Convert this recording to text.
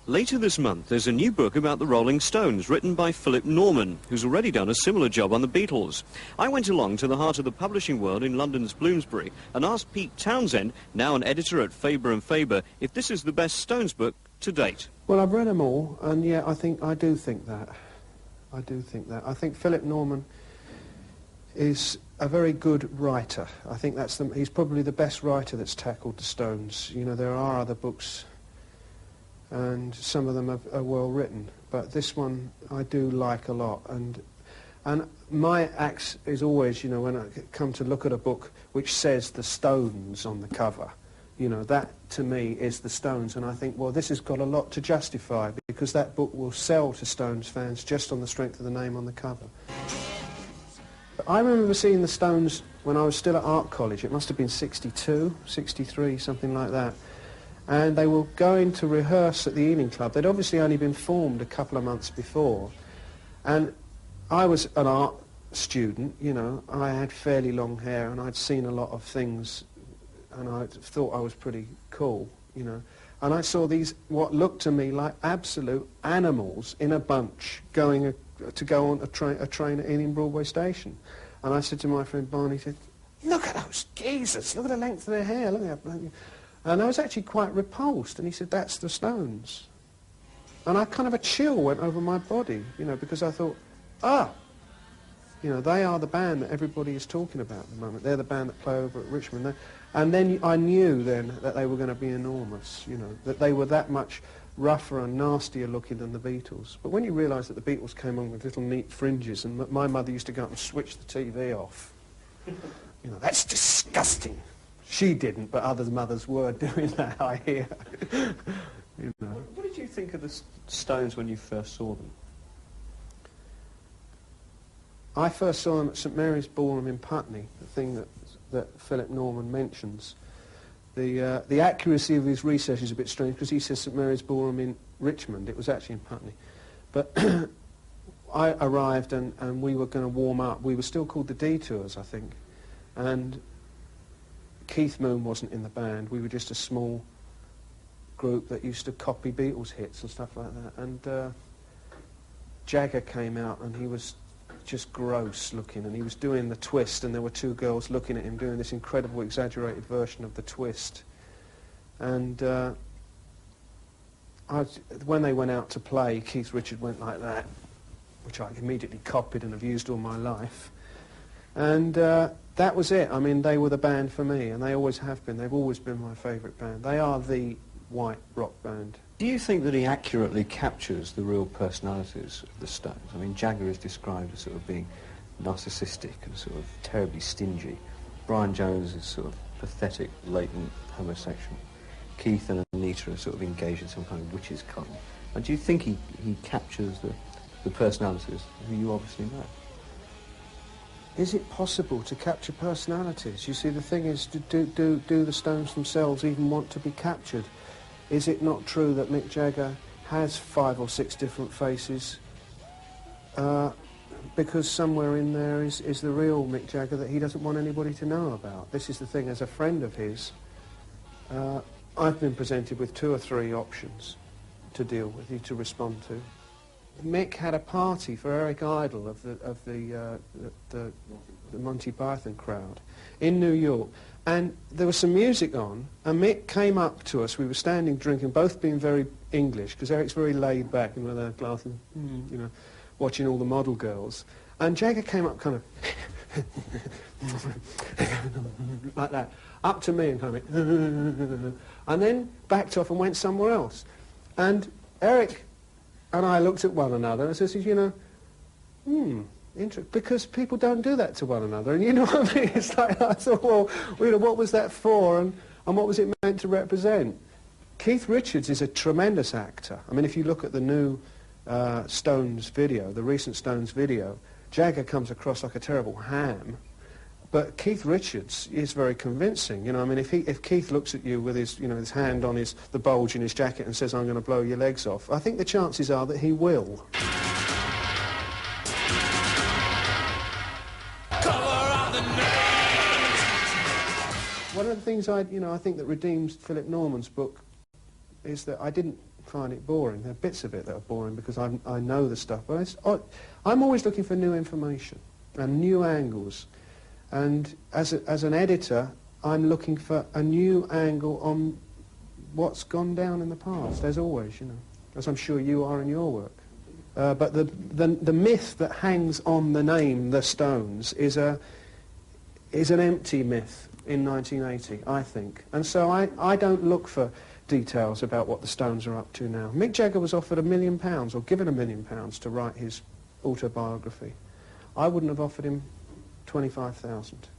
Later this month, there's a new book about the Rolling Stones, written by Philip Norman, who's already done a similar job on the Beatles. I went along to the heart of the publishing world in London's Bloomsbury and asked Pete Townshend, now an editor at Faber & Faber, if this is the best Stones book to date. Well, I've read them all, and yeah, I do think that. I think Philip Norman is a very good writer. I think he's probably the best writer that's tackled the Stones. You know, there are other books, and some of them are well written, but this one I do like a lot. And my axe is always, you know, when I come to look at a book which says the Stones on the cover, you know, that to me is the Stones, and I think, well, this has got a lot to justify, because that book will sell to Stones fans just on the strength of the name on the cover. I remember seeing the Stones when I was still at art college. It must have been 62, 63, something like that. And they were going to rehearse at the Evening Club. They'd obviously only been formed a couple of months before. And I was an art student, you know. I had fairly long hair, and I'd seen a lot of things, and I thought I was pretty cool, you know. And I saw these, what looked to me like absolute animals in a bunch going to go on a train at Ealing Broadway Station. And I said to my friend Barney, he said, "Look at those geezers, look at the length of their hair, look at that." And I was actually quite repulsed, and he said, "That's the Stones." And I kind of a chill went over my body, you know, because I thought, you know, they are the band that everybody is talking about at the moment. They're the band that play over at Richmond. And then I knew then that they were going to be enormous, you know, that they were that much rougher and nastier looking than the Beatles. But when you realise that the Beatles came on with little neat fringes, and my mother used to go up and switch the TV off, you know, that's disgusting. She didn't, but other mothers were doing that, I hear. You know. What did you think of the Stones when you first saw them? I first saw them at St Mary's Ballroom in Putney, the thing that Philip Norman mentions. The accuracy of his research is a bit strange, because he says St Mary's Ballroom in Richmond. It was actually in Putney. But I arrived, and we were going to warm up. We were still called the Detours, I think. And Keith Moon wasn't in the band. We were just a small group that used to copy Beatles hits and stuff like that. And Jagger came out, and he was just gross looking, and he was doing the twist, and there were two girls looking at him doing this incredible exaggerated version of the twist. And when they went out to play, Keith Richards went like that, which I immediately copied and have used all my life. And that was it. I mean, they were the band for me, and they always have been. They've always been my favourite band. They are the white rock band. Do you think that he accurately captures the real personalities of the Stones? I mean, Jagger is described as sort of being narcissistic and sort of terribly stingy. Brian Jones is sort of pathetic, latent homosexual. Keith and Anita are sort of engaged in some kind of witches' cult. And do you think he captures the personalities who you obviously know? Is it possible to capture personalities? You see, the thing is, do the Stones themselves even want to be captured? Is it not true that Mick Jagger has 5 or 6 different faces? Because somewhere in there is the real Mick Jagger that he doesn't want anybody to know about. This is the thing, as a friend of his, I've been presented with 2 or 3 options to deal with, to respond to. Mick had a party for Eric Idle of the Monty Python crowd in New York, and there was some music on, and Mick came up to us. We were standing drinking, both being very English, because Eric's very laid back and with a glass and, you know, watching all the model girls. And Jagger came up kind of like that, up to me and kind of and then backed off and went somewhere else. And Eric and I looked at one another and said, you know, interesting, because people don't do that to one another. And you know what I mean? It's like, I thought, well, you know, what was that for, and what was it meant to represent? Keith Richards is a tremendous actor. I mean, if you look at the new Stones video, the recent Stones video, Jagger comes across like a terrible ham, but Keith Richards is very convincing. You know, I mean, if Keith looks at you with his, you know, his hand on the bulge in his jacket and says, "I'm going to blow your legs off," I think the chances are that he will. One of the things I think that redeems Philip Norman's book is that I didn't find it boring. There are bits of it that are boring because I know the stuff, but I'm always looking for new information and new angles. And as an editor, I'm looking for a new angle on what's gone down in the past, as always, as I'm sure you are in your work. But the myth that hangs on the name The Stones is an empty myth in 1980, I think. And so I don't look for details about what the Stones are up to now. Mick Jagger was offered £1 million, or given £1 million to write his autobiography. I wouldn't have offered him 25,000.